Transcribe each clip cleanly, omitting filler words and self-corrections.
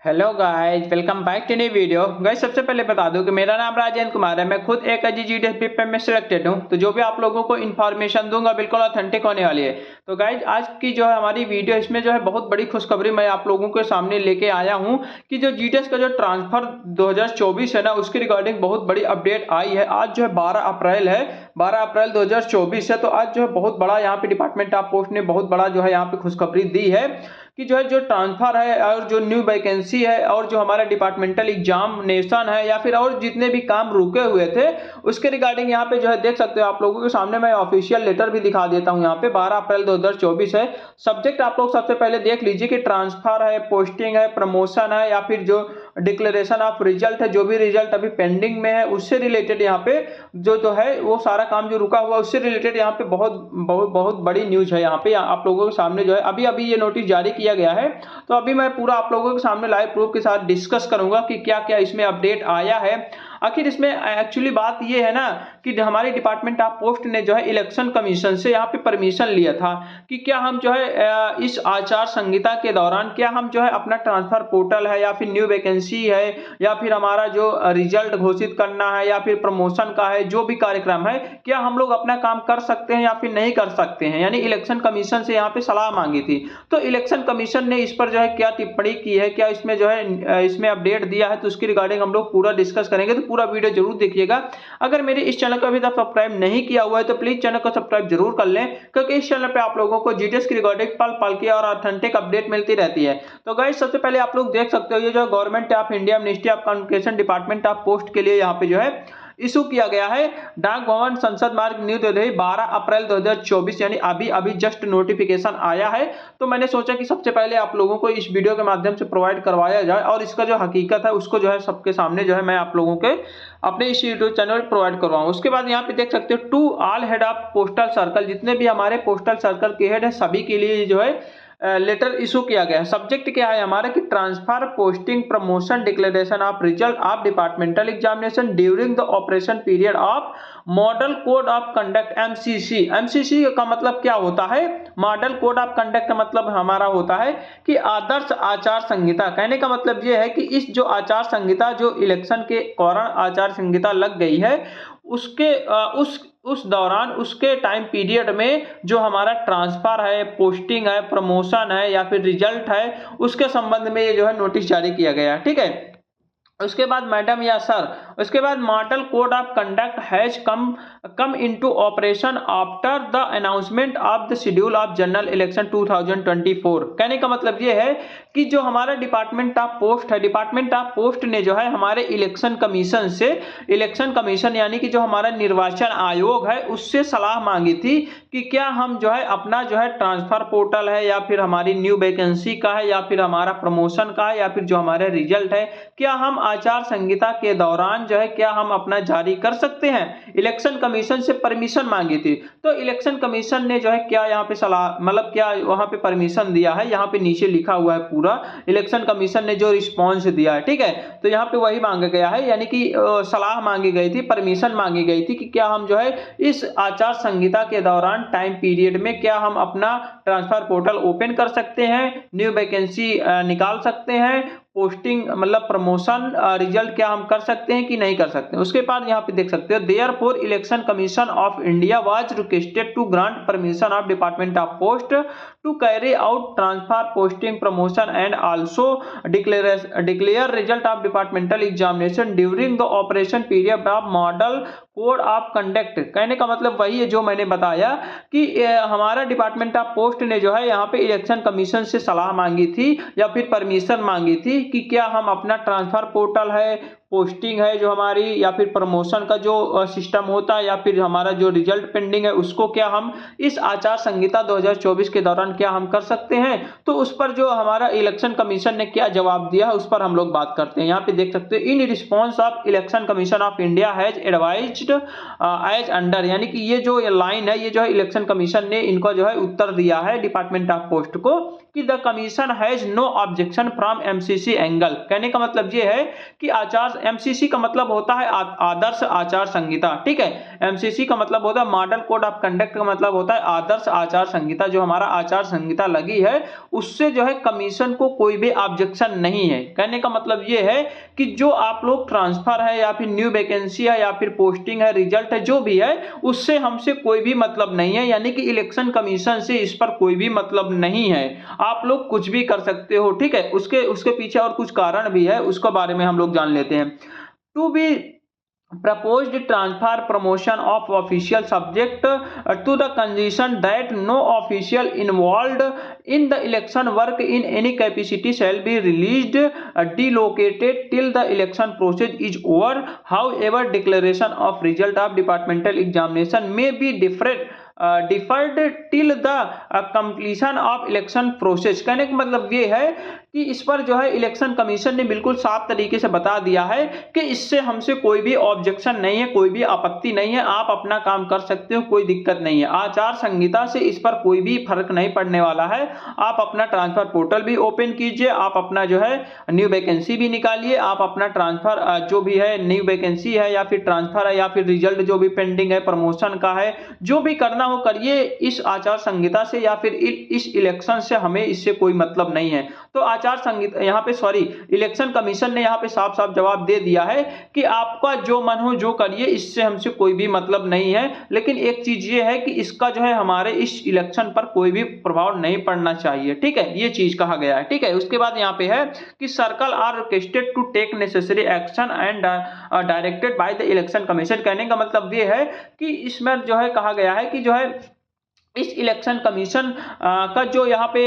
Hello guys, welcome back to new video. Guys सबसे पहले बता दूं कि मेरा नाम राजेंद्र कुमार है। मैं खुद एक जीडीएस पेपर में सिलेक्टेड हूं, तो जो भी आप लोगों को इन्फॉर्मेशन दूंगा बिल्कुल ऑथेंटिक होने वाली है। तो गाइज आज की जो है हमारी वीडियो, इसमें जो है बहुत बड़ी खुशखबरी मैं आप लोगों के सामने लेके आया हूं कि जो जीडीएस का जो ट्रांसफर 2024 है ना, उसके रिगार्डिंग बहुत बड़ी अपडेट आई है। आज जो है 12 अप्रैल है, 12 अप्रैल 2024 है। तो आज जो है बहुत बड़ा यहाँ पे डिपार्टमेंट ऑफ पोस्ट ने बहुत बड़ा जो है यहाँ पे खुशखबरी दी है कि जो है जो ट्रांसफर है और जो न्यू वैकेंसी है और जो हमारा डिपार्टमेंटल एग्जामिनेशन है या फिर और जितने भी काम रुके हुए थे उसके रिगार्डिंग यहाँ पे जो है देख सकते हो आप लोगों के सामने। मैं ऑफिशियल लेटर भी दिखा देता हूँ। यहाँ पे 12 अप्रैल 2024 है। सब्जेक्ट आप लोग सबसे पहले देख लीजिए कि ट्रांसफर है, पोस्टिंग है, प्रमोशन है या फिर जो डिक्लेरेशन ऑफ रिजल्ट है, जो भी रिजल्ट अभी पेंडिंग में है उससे रिलेटेड यहाँ पे जो है वो सारा काम जो रुका हुआ उससे रिलेटेड यहाँ पे बहुत बहुत बहुत बड़ी न्यूज है। यहाँ पे आप लोगों के सामने जो है अभी अभी ये नोटिस जारी किया गया है। तो अभी मैं पूरा आप लोगों के सामने लाइव प्रूफ के साथ डिस्कस करूंगा कि क्या क्या इसमें अपडेट आया है। आखिर इसमें एक्चुअली बात ये है ना कि हमारे डिपार्टमेंट ऑफ पोस्ट ने जो है इलेक्शन कमीशन से यहाँ पे परमिशन लिया था कि क्या हम जो है इस आचार संहिता के दौरान क्या हम जो है अपना ट्रांसफर पोर्टल है या फिर न्यू वैकेंसी है या फिर हमारा जो रिजल्ट घोषित करना है या फिर प्रमोशन का है, जो भी कार्यक्रम है, क्या हम लोग अपना काम कर सकते हैं या फिर नहीं कर सकते हैं। यानी इलेक्शन कमीशन से यहाँ पे सलाह मांगी थी। तो इलेक्शन कमीशन ने इस पर जो है क्या टिप्पणी की है, क्या इसमें जो है इसमें अपडेट दिया है, तो उसकी रिगार्डिंग हम लोग पूरा डिस्कस करेंगे। तो पूरा वीडियो जरूर देखिएगा। अगर मेरे इस चैनल को अभी तक सब्सक्राइब नहीं किया हुआ है तो प्लीज चैनल को सब्सक्राइब जरूर कर लें, क्योंकि इस चैनल पे आप लोगों को जीडीएस की रिगार्डिंग पल पल की और ऑथेंटिक अपडेट मिलती रहती है। तो गाइस सबसे पहले आप लोग देख सकते हो ये जो government of India ministry of communication department of post के लिए यहाँ पे जो है इशू किया गया है। डाक भवन संसद मार्ग न्यू दिल्ली 12 अप्रैल 2024, यानी अभी अभी जस्ट नोटिफिकेशन आया है। तो मैंने सोचा कि सबसे पहले आप लोगों को इस वीडियो के माध्यम से प्रोवाइड करवाया जाए और इसका जो हकीकत है उसको जो है सबके सामने जो है मैं आप लोगों के अपने इस यूट्यूब चैनल पर प्रोवाइड करवाऊं। उसके बाद यहाँ पे देख सकते हो to all head of postal circle, जितने भी हमारे पोस्टल सर्कल के हेड है सभी के लिए जो है लेटर इशू किया गया है। सब्जेक्ट क्या है हमारा कि transfer, posting, promotion, declaration of result of departmental examination during the operation period of model code of conduct MCC. MCC का मतलब क्या होता है? मॉडल कोड ऑफ कंडक्ट का मतलब हमारा होता है कि आदर्श आचार संहिता। कहने का मतलब यह है कि इस जो आचार संहिता जो इलेक्शन के दौरान आचार संहिता लग गई है उसके उस दौरान उसके टाइम पीरियड में जो हमारा ट्रांसफर है, पोस्टिंग है, प्रमोशन है या फिर रिजल्ट है उसके संबंध में ये जो है नोटिस जारी किया गया है। ठीक है। उसके बाद मैडम या सर, उसके बाद model code of conduct has come into operation after the announcement of the schedule of general election 2024। कहने का मतलब ये है कि जो हमारा डिपार्टमेंट ऑफ पोस्ट है, डिपार्टमेंट ऑफ पोस्ट ने जो है हमारे इलेक्शन कमीशन से, इलेक्शन कमीशन यानी कि जो हमारा निर्वाचन आयोग है उससे सलाह मांगी थी कि क्या हम जो है अपना जो है ट्रांसफर पोर्टल है या फिर हमारी न्यू वैकेंसी का है या फिर हमारा प्रमोशन का है या फिर जो हमारा रिजल्ट है, क्या हम आचार संहिता के दौरान जो है क्या हम अपना जारी कर सकते हैं। इलेक्शन कमीशन से परमिशन मांगी थी। तो इलेक्शन कमीशन ने जो है क्या यहाँ पे सलाह मतलब क्या वहां पे परमिशन दिया है, यहाँ पे नीचे लिखा हुआ है पूरा इलेक्शन कमीशन ने जो रिस्पॉन्स दिया है। ठीक है। तो यहाँ पे वही मांगा गया है, यानी कि सलाह मांगी गई थी, परमिशन मांगी गई थी कि क्या हम जो है इस आचार संहिता के दौरान टाइम पीरियड में क्या हम अपना ट्रांसफर पोर्टल ओपन कर सकते हैं, न्यू वैकेंसी निकाल सकते हैं, पोस्टिंग मतलब प्रमोशन रिजल्ट क्या हम कर सकते हैं कि नहीं कर सकते हैं। उसके बाद यहाँ पे देख सकते हो therefore election commission of India was requested to grant permission of department of post to carry out transfer, posting, promotion and also declare result of departmental examination during the operation period of model code of conduct. कहने का मतलब वही है जो मैंने बताया कि हमारा डिपार्टमेंट ऑफ पोस्ट ने जो है यहाँ पे इलेक्शन कमीशन से सलाह मांगी थी या फिर परमिशन मांगी थी कि क्या हम अपना ट्रांसफर पोर्टल है, पोस्टिंग है जो हमारी या फिर प्रमोशन का जो सिस्टम होता है या फिर हमारा जो रिजल्ट पेंडिंग है उसको क्या हम इस आचार संहिता 2024 के दौरान क्या हम कर सकते हैं। तो उस पर जो हमारा इलेक्शन कमीशन ने क्या जवाब दिया है उस पर हम लोग बात करते हैं। यहाँ पे देख सकते हैं in response of election commission of India has advised as under, यानी कि ये जो लाइन है ये जो है इलेक्शन कमीशन ने इनको जो है उत्तर दिया है डिपार्टमेंट ऑफ पोस्ट को कि the commission has no objection from MCC angle. कहने का मतलब ये है कि आचार एमसीसी का मतलब होता है आदर्श आचार संहिता, ठीक है। एमसीसी का मतलब होता है मॉडल कोड ऑफ कंडक्ट, का मतलब होता है आदर्श आचार संहिता। जो हमारा आचार संहिता लगी है उससे जो है कमीशन को कोई भी ऑब्जेक्शन नहीं है। कहने का मतलब ये है कि जो आप लोग ट्रांसफर है या फिर न्यू वैकेंसी है या फिर पोस्टिंग है, रिजल्ट है, जो भी है, उससे हमसे कोई भी मतलब नहीं है, यानी कि इलेक्शन कमीशन से इस पर कोई भी मतलब नहीं है। आप लोग कुछ भी कर सकते हो, ठीक है। उसके उसके पीछे और कुछ कारण भी है, उसके बारे में हम लोग जान लेते हैं। To be proposed transfer promotion of official subject to the condition that no official involved in the election work in any capacity shall be released delocated till the election process is over. However, declaration of result of departmental examination may be deferred till the completion of election process। कहने का मतलब ये है कि इस पर जो है इलेक्शन कमीशन ने बिल्कुल साफ तरीके से बता दिया है कि इससे हमसे कोई भी ऑब्जेक्शन नहीं है, कोई भी आपत्ति नहीं है, आप अपना काम कर सकते हो, कोई दिक्कत नहीं है। आचार संहिता से इस पर कोई भी फर्क नहीं पड़ने वाला है। आप अपना ट्रांसफर पोर्टल भी ओपन कीजिए, आप अपना जो है न्यू वैकेंसी भी निकालिए, आप अपना ट्रांसफर जो भी है, न्यू वैकेंसी है या फिर ट्रांसफर है या फिर रिजल्ट जो भी पेंडिंग है, प्रमोशन का है, जो भी करना हो करिए। इस आचार संहिता से या फिर इस इलेक्शन से हमें इससे कोई मतलब नहीं है। तो आचार संहिता यहाँ पे इलेक्शन कमीशन ने यहाँ पे साफ साफ जवाब दे दिया है कि आपका जो मन हो जो करिए, इससे हमसे कोई भी मतलब नहीं है। लेकिन एक चीज ये है कि इसका जो है हमारे इस इलेक्शन पर कोई भी प्रभाव नहीं पड़ना चाहिए, ठीक है। ये चीज कहा गया है, ठीक है। उसके बाद यहाँ पे है कि circle are requested to take necessary action and directed by the election commission. कहने का मतलब ये है कि इसमें जो है कहा गया है कि जो है इस इलेक्शन कमीशन का जो यहाँ पे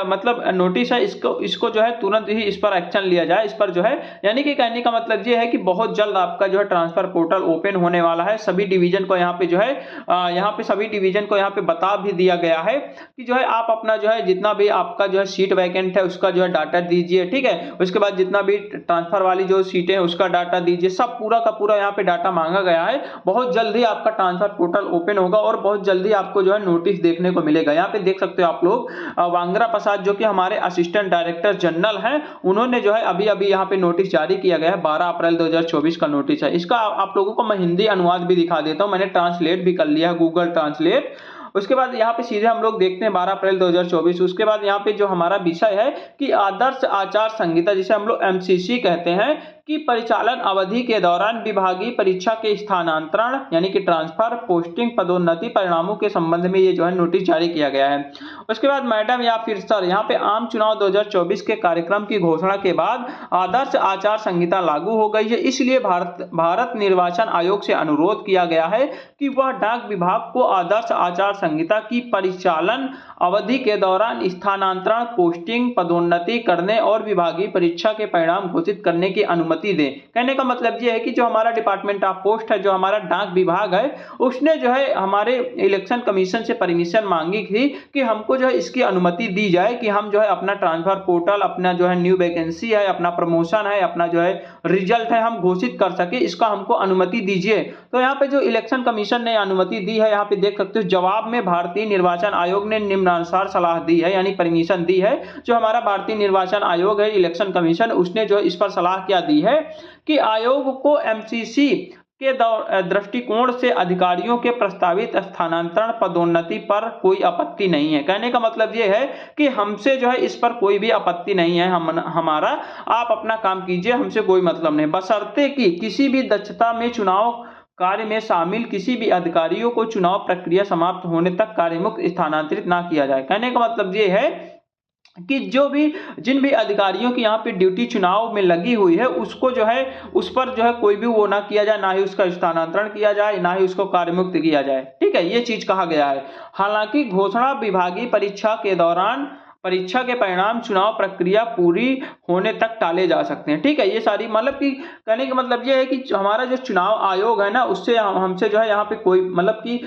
मतलब नोटिस है, इसको जो है तुरंत ही इस पर एक्शन लिया जाए, इस पर जो है, यानी कि कहने का मतलब ये है कि बहुत जल्द आपका जो है ट्रांसफर पोर्टल ओपन होने वाला है। सभी डिवीजन को यहाँ पे जो है सभी डिवीजन को यहाँ पे बता भी दिया गया है कि जो है आप अपना जो है जितना भी आपका जो है सीट वैकेंट है उसका जो है डाटा दीजिए, ठीक है। उसके बाद जितना भी ट्रांसफर वाली जो सीटें हैं उसका डाटा दीजिए, सब पूरा का पूरा यहाँ पे डाटा मांगा गया है। बहुत जल्दी आपका ट्रांसफर पोर्टल ओपन होगा और बहुत जल्दी आपको जो है नोटिस देखने को मिलेगा। यहाँ पे देख सकते हो आप लोग, वांगरा प्रसाद जो कि हमारे असिस्टेंट डायरेक्टर जनरल हैं, उन्होंने जो है अभी अभी यहाँ पे नोटिस जारी किया गया है। 12 अप्रैल 2024 का नोटिस है। इसका आप लोगों को मैं हिंदी अनुवाद भी दिखा देता हूँ, मैंने ट्रांसलेट भी कर लिया है, गूगल ट्रांसलेट। उसके बाद यहाँ पे सीधे हम लोग देखते हैं 12 अप्रैल 2024। उसके बाद यहाँ पे जो हमारा विषय है कि आदर्श आचार संहिता, जिसे हम लोग एमसीसी कहते हैं, कि परिचालन अवधि के दौरान विभागीय परीक्षा के स्थानांतरण यानी कि ट्रांसफर, पोस्टिंग, पदोन्नति परिणामों के संबंध में ये जो है नोटिस जारी किया गया है। उसके बाद मैडम या फिर सर, यहाँ पे आम चुनाव 2024 के कार्यक्रम की घोषणा के बाद आदर्श आचार संहिता लागू हो गई है। इसलिए भारत निर्वाचन आयोग से अनुरोध किया गया है कि वह डाक विभाग को आदर्श आचार संहिता की परिचालन अवधि के दौरान स्थानांतरण, पोस्टिंग, पदोन्नति करने और विभागीय परीक्षा के परिणाम घोषित करने की अनुमति दें। कहने का मतलब यह है कि जो हमारा डिपार्टमेंट ऑफ पोस्ट है, जो हमारा डाक विभाग है, उसने जो है हमारे इलेक्शन कमीशन से परमिशन मांगी थी कि हमको जो है इसकी अनुमति दी जाए कि हम जो है अपना ट्रांसफर पोर्टल, अपना जो है न्यू वैकेंसी है, अपना प्रमोशन है, अपना जो है रिजल्ट है, हम घोषित कर सके, इसका हमको अनुमति दीजिए। तो यहाँ पे जो इलेक्शन कमीशन ने अनुमति दी है, यहाँ पे देख सकते हो जवाब में भारतीय निर्वाचन आयोग ने निम्नानुसार सलाह दी है, यानी परमिशन दी है। जो हमारा भारतीय निर्वाचन आयोग है, इलेक्शन कमीशन, उसने जो इस पर सलाह क्या दी है कि आयोग को एमसीसी के दृष्टिकोण से अधिकारियों के प्रस्तावित स्थानांतरण, पदोन्नति पर कोई आपत्ति नहीं है। कहने का मतलब यह है कि हमसे जो है इस पर कोई भी आपत्ति नहीं है, हमारा आप अपना काम कीजिए, हमसे कोई मतलब नहीं, बशर्ते कि किसी भी दक्षता में चुनाव कार्य में शामिल किसी भी अधिकारियों को चुनाव प्रक्रिया समाप्त होने तक कार्यमुक्त स्थानांतरित ना किया जाए। कहने का मतलब ये है कि जिन भी अधिकारियों की यहाँ पे ड्यूटी चुनाव में लगी हुई है, उसको जो है उस पर जो है कोई भी वो ना किया जाए, ना ही उसका स्थानांतरण किया जाए, ना ही उसको कार्यमुक्त किया जाए, ठीक है। ये चीज कहा गया है। हालांकि घोषणा विभागीय परीक्षा के दौरान परीक्षा के परिणाम चुनाव प्रक्रिया पूरी होने तक टाले जा सकते हैं, ठीक है। ये सारी मतलब कि कहने का मतलब ये है कि हमारा जो चुनाव आयोग है ना, उससे हमसे जो है यहाँ पे कोई मतलब कि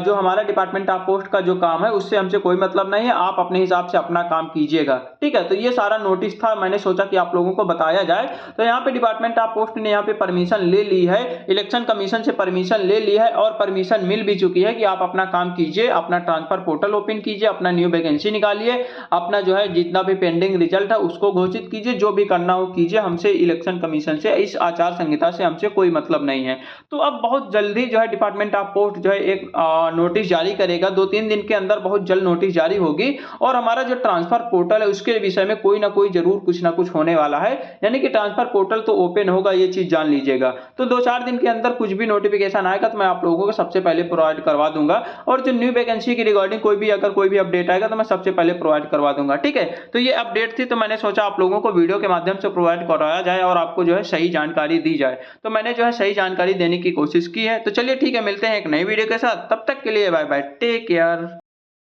जो हमारा डिपार्टमेंट ऑफ पोस्ट का जो काम है उससे हमसे कोई मतलब नहीं है, आप अपने हिसाब से अपना काम कीजिएगा, ठीक है। तो ये सारा नोटिस था, मैंने सोचा कि आप लोगों को बताया जाए। तो यहाँ पे डिपार्टमेंट ऑफ पोस्ट ने यहाँ पे परमिशन ले ली है, इलेक्शन कमीशन से परमिशन ले ली है और परमिशन मिल भी चुकी है कि आप अपना काम कीजिए, अपना ट्रांसफर पोर्टल ओपन कीजिए, अपना न्यू वैकेंसी निकालिए, अपना जो है जितना भी पेंडिंग रिजल्ट है उसको घोषित कीजिए, जो भी करना हो कीजिए, हमसे इलेक्शन कमीशन से, इस आचार संहिता से हमसे कोई मतलब नहीं है। तो अब बहुत जल्दी जो है डिपार्टमेंट ऑफ पोस्ट जो है एक नोटिस जारी करेगा, 2-3 दिन के अंदर बहुत जल्द नोटिस जारी होगी और हमारा जो ट्रांसफर पोर्टल है उसके विषय में कोई ना कोई जरूर कुछ ना कुछ होने वाला है, यानी कि ट्रांसफर पोर्टल तो ओपन होगा, ये चीज जान लीजिएगा। तो 2-4 दिन के अंदर कुछ भी नोटिफिकेशन आएगा तो मैं आप लोगों को सबसे पहले प्रोवाइड करवा दूंगा, और जो न्यू वैकेंसी की रिगार्डिंग अगर कोई भी अपडेट आएगा तो मैं सबसे पहले प्रोवाइड करवा दूंगा, ठीक है। तो ये अपडेट थी, तो मैंने सोचा आप लोगों को वीडियो के माध्यम से प्रोवाइड करवाया जाए और आपको जो है सही जानकारी दी जाए, तो मैंने जो है सही जानकारी देने की कोशिश की है। तो चलिए ठीक है, मिलते हैं एक नई वीडियो के साथ, तब तक के लिए बाय बाय, टेक केयर।